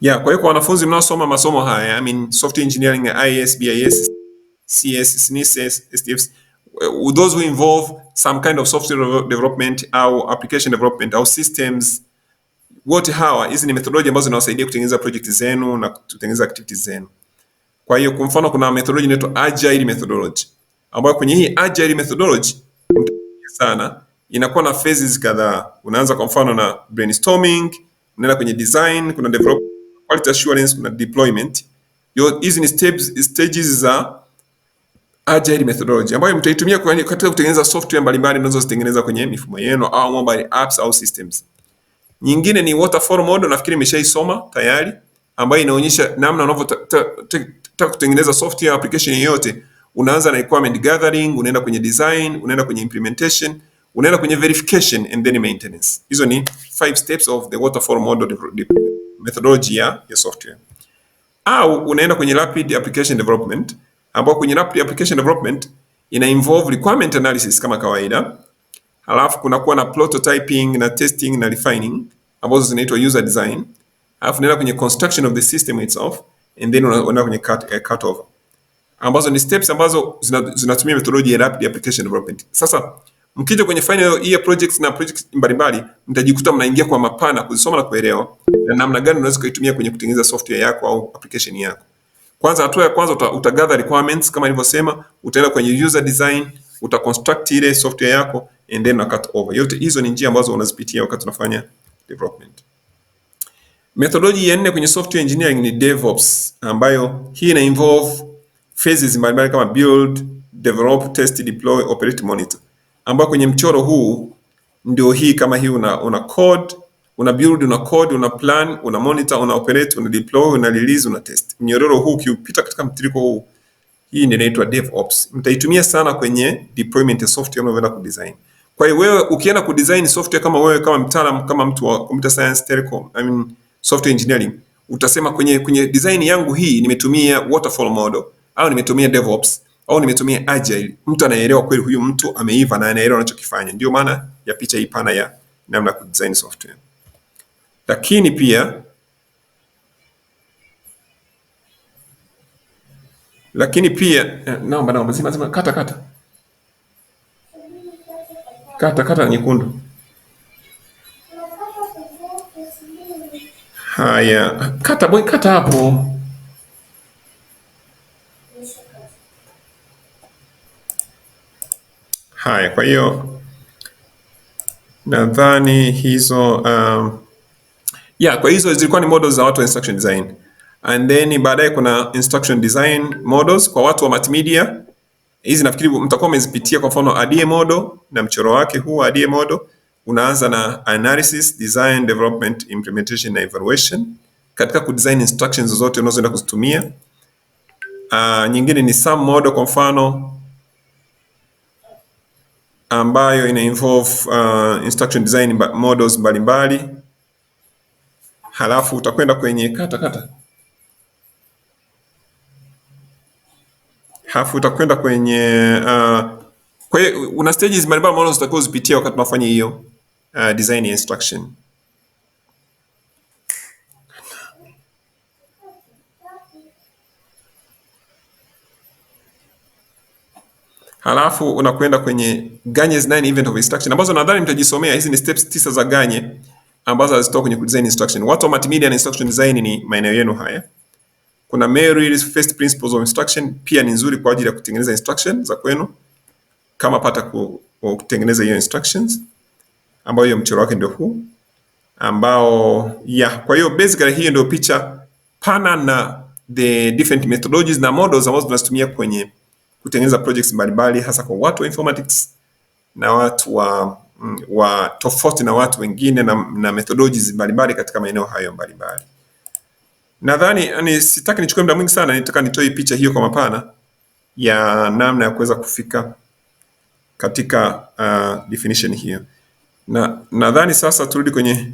Yeah, kwa hiyo kwa wanafunzi mnaosoma masomo haya, I mean software engineering, IS, BIS, CS, SNIS, STFs, those who involve some kind of software development au application development au systems, wote hawa, hizi ni methodology ambazo zinawasaidia kutengeneza project zenu na kutengeneza activities zenu. Kwa hiyo kwa mfano kuna methodology inaitwa agile methodology, ambayo kwenye hii agile methodology sana inakuwa na phases kadhaa. Unaanza kwa mfano na brainstorming, unaenda kwenye design, kuna develop, quality assurance, kuna deployment. Hizi ni stages za agile methodology ambayo mtaitumia katika kutengeneza software mbalimbali mnazozitengeneza kwenye mifumo yenu au mobile apps au systems. Nyingine ni waterfall model, nafikiri nimeshaisoma tayari, ambayo inaonyesha namna unavyotaka kutengeneza software application yoyote. Unaanza na requirement gathering, unaenda kwenye design, unaenda kwenye implementation, unaenda kwenye verification and then maintenance. Hizo ni 5 steps of the waterfall model methodology ya software. Au unaenda kwenye rapid application development, ambapo kwenye rapid application development ina involve requirement analysis kama kawaida. Halafu kunakuwa na prototyping na testing na refining ambazo zinaitwa user design. Halafu unaenda kwenye construction of the system itself and then unaenda kwenye cut over, ambazo ni steps ambazo zinatumia methodology ya rapid application development. Sasa mkija kwenye final year projects na projects mbalimbali, mtajikuta mnaingia kwa mapana kuzisoma na kuelewa na namna gani unaweza kuitumia kwenye kutengeneza software yako au application yako. Kwanza, hatua ya kwanza utagather requirements kama nilivyosema, utaenda kwenye user design, utaconstruct ile software yako and then cut over. Yote hizo ni njia ambazo unazipitia wakati unafanya development. Methodology ya 4 kwenye software engineering ni DevOps, ambayo hii ina involve phases mbalimbali kama build, develop, test, deploy, operate, monitor. Ambayo kwenye mchoro huu ndio hii kama hii una code, una build, una code, una plan, una monitor, una operate, una deploy, una release, una test. Mnyororo huu ukiupita katika mtiririko huu, hii ndio inaitwa DevOps. Mtaitumia sana kwenye deployment ya software unayoenda kudesign. Kwa hiyo wewe ukienda kudesign software, kama wewe kama mtaalamu, kama mtu wa computer science, telecom, I mean software engineering, utasema kwenye design yangu hii nimetumia waterfall model au nimetumia DevOps au nimetumia agile. Mtu anaelewa kweli, huyu mtu ameiva na anaelewa anachokifanya. Ndio maana ya picha hii pana ya namna kudesign software. Lakini pia naomba zima kata nyekundu. Haya, kata hapo. Haya, kwa hiyo nadhani hizo kwa hizo zilikuwa ni models za watu wa instruction design. And then baadaye kuna instruction design models kwa watu wa multimedia. Hizi nafikiri mtakuwa mmezipitia. Kwa mfano ADA model na mchoro wake huu. ADA model unaanza na analysis, design, development, implementation na evaluation katika kudesign instructions zote unazoenda kuzitumia. Nyingine ni SAM model kwa mfano, ambayo ina involve instruction design models mbalimbali. Halafu utakwenda kwenye utakwenda kwenye kwa hiyo una stages mbalimbali ambazo zitakuwa zipitia wakati unafanya hiyo design ya instruction. Halafu unakwenda kwenye Ganye's 9 event of instruction, ambazo nadhani mtajisomea. Hizi ni steps 9 za Ganye ambazo hazitoka kwenye design instruction. Watu wa multimedia na instruction design ni maeneo yenu haya. Kuna Merrill's first principles of instruction, pia ni nzuri kwa ajili ya kutengeneza instruction za kwenu, kama pata kutengeneza hiyo instructions, ambayo hiyo mchoro wake ndio huu, ambao kwa hiyo basically hiyo ndio picha pana na the different methodologies na models ambazo tunazitumia kwenye kutengeneza projects mbalimbali, hasa kwa watu wa informatics na watu wa tofauti na watu wengine na methodologies mbalimbali katika maeneo hayo mbalimbali. Nadhani sitaki nichukue muda mwingi sana, nitaka nitoe picha hiyo kwa mapana ya namna ya kuweza kufika katika definition hiyo. Nadhani sasa turudi kwenye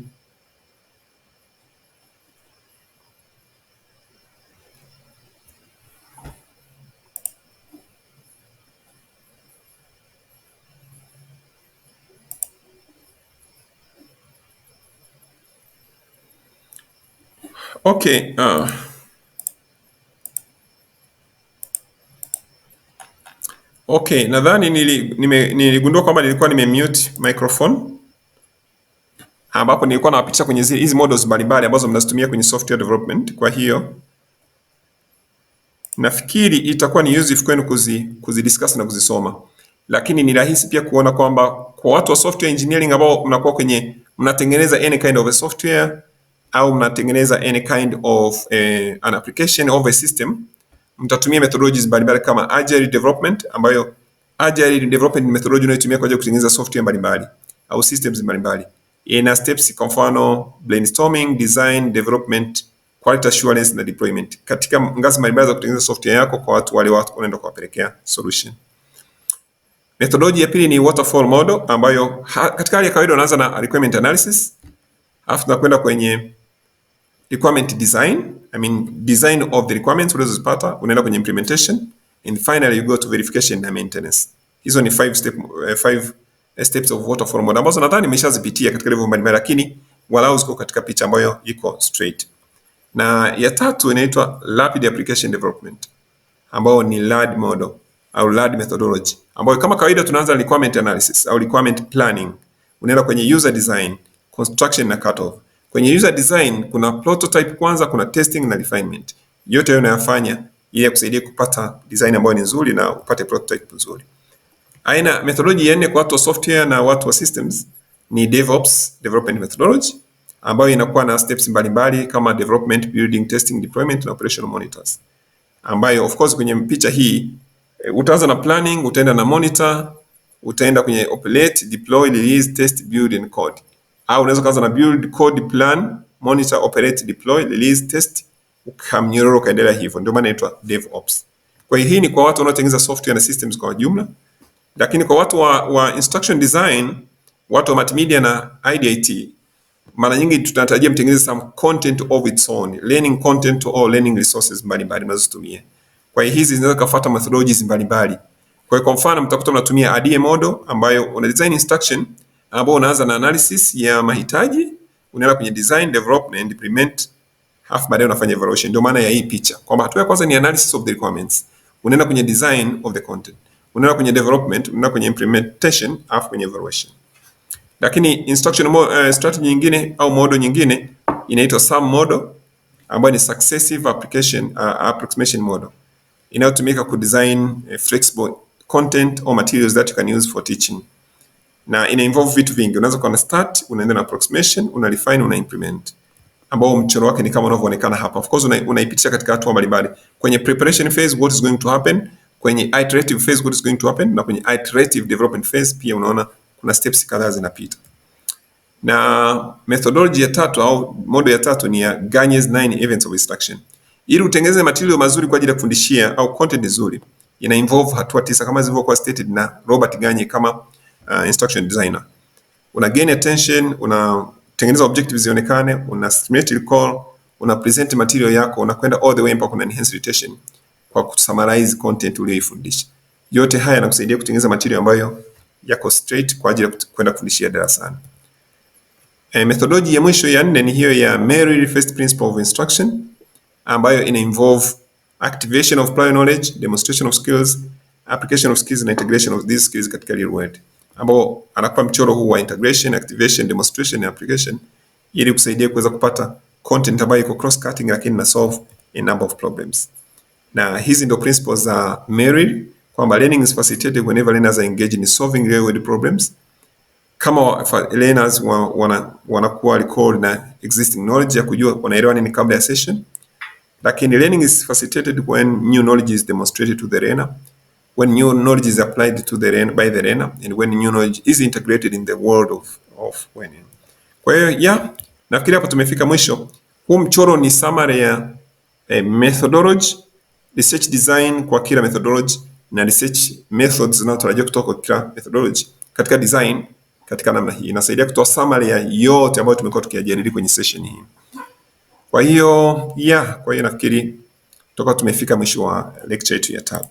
Okay, okay, nadhani niligundua kwamba nilikuwa nimemute microphone, ambapo nilikuwa nawapitisha kwenye hizi models mbalimbali ambazo mnazitumia kwenye software development. Kwa hiyo nafikiri itakuwa ni useful kwenu kuzidiscuss na kuzisoma, lakini ni rahisi pia kuona kwamba kwa watu wa software engineering ambao mnakuwa mnatengeneza any kind of a software au mnatengeneza any kind of an application of a system, mtatumia methodologies mbalimbali kama agile development, ambayo agile development ni methodology inayotumia kwa ajili ya kutengeneza software mbalimbali au systems mbalimbali. Ina steps kwa mfano brainstorming, design, development, quality assurance na deployment, katika ngazi mbalimbali za kutengeneza software yako kwa watu unaenda kuwapelekea solution. Methodology ya pili ni waterfall model, ambayo katika hali ya kawaida unaanza na requirement analysis, alafu tunakwenda kwenye requirement design, design of the requirements ulizozipata, unaenda kwenye implementation, and finally you go to verification na maintenance. Hizo ni 5 steps of waterfall model ambazo nadhani nimeshazipitia katika level mbalimbali, lakini walau ziko katika picha ambayo iko straight. Na ya tatu inaitwa rapid application development, ambao ni RAD model au RAD methodology, ambayo kama kawaida tunaanza requirement analysis au requirement planning, unaenda kwenye user design, construction na cutoff. Kwenye user design kuna prototype kwanza, kuna testing na refinement. Yote hayo unayafanya ili kusaidia kupata design ambayo ni nzuri na upate prototype nzuri. Aina methodology ya nne kwa watu wa software na watu wa systems ni DevOps development methodology, ambayo inakuwa na steps mbalimbali kama development, building, testing, deployment na operational monitors, ambayo of course kwenye picha hii utaanza na planning, utaenda na monitor, utaenda kwenye operate, deploy, release, test, build and code. Au unaweza kuanza na build, code, plan, monitor, operate, deploy, release, test, ukamnyororo kaendelea hivyo. Ndio maana inaitwa DevOps. Kwa hiyo hii ni kwa watu wanaotengeneza software na systems kwa jumla. Lakini kwa watu wa instruction design, watu wa multimedia na IDIT, mara nyingi tunatarajia mtengeneze some content of its own, learning content or learning resources mbalimbali mnazotumia. Kwa hiyo hizi zinaweza kufuata methodologies mbalimbali. Kwa hiyo kwa mfano mtakuta mnatumia ADA model, ambayo una design instruction, ambao unaanza na analysis ya mahitaji, unaenda kwenye design, develop and implement, half baadaye unafanya evaluation. Ndio maana ya hii picha kwamba hatua ya kwanza ni analysis of the requirements, unaenda kwenye design of the content, unaenda kwenye development, unaenda kwenye implementation, half kwenye evaluation. Lakini instruction strategy nyingine au model nyingine inaitwa SAM model, ambayo ni successive approximation model, inayotumika ku design flexible content or materials that you can use for teaching, na ina involve vitu vingi. Unaweza kuwa na start, unaenda na approximation, una refine, una implement, ambao mchoro wake ni kama unavyoonekana hapa. Of course unaipitisha katika hatua mbalimbali. Kwenye preparation phase, what is going to happen; kwenye iterative phase, what is going to happen; na kwenye iterative development phase pia unaona kuna steps kadhaa zinapita. Na methodology ya tatu au model ya tatu ni ya Gagne's 9 events of instruction. Ili utengeneze material mazuri kwa ajili ya kufundishia au content nzuri, ina involve hatua 9 kama zilivyokuwa stated na Robert Gagne kama instruction designer. Una gain attention, unatengeneza objectives zionekane, una stimulate recall, una present material yako, unakwenda all the way mpaka una enhance retention kwa kusummarize content uliyoifundisha. Yote haya yanakusaidia kutengeneza material ambayo yako straight kwa ajili ya kwenda kufundishia darasani. Methodology ya mwisho ya 4 ni hiyo ya Merrill first principle of instruction, ambayo ina involve activation of prior knowledge, demonstration of skills, application of skills na integration of these skills katika real world, ambao anakupa mchoro huu wa integration, activation, demonstration na application ili kusaidia kuweza kupata content ambayo iko cross cutting lakini na solve a number of problems. Na hizi ndio principles za Merrill, kwamba learning is facilitated whenever learners are engaged in solving real world problems. Kama learners wanakuwa recall na existing knowledge ya kujua wanaelewa nini kabla ya session. Lakini learning is facilitated when new knowledge is demonstrated to the learner, when new knowledge is applied to the learner by the learner, and when new knowledge is integrated in the world of learning. Kwa hiyo nafikiri hapo tumefika mwisho. Huu mchoro ni summary ya methodology, research design kwa kila methodology na research methods zinazotarajiwa kutoka kwa kila methodology katika design. Katika namna hii inasaidia kutoa summary ya yote ambayo tumekuwa tukijadili kwenye session hii. Kwa hiyo nafikiri tutakuwa tumefika mwisho wa lecture yetu ya 3.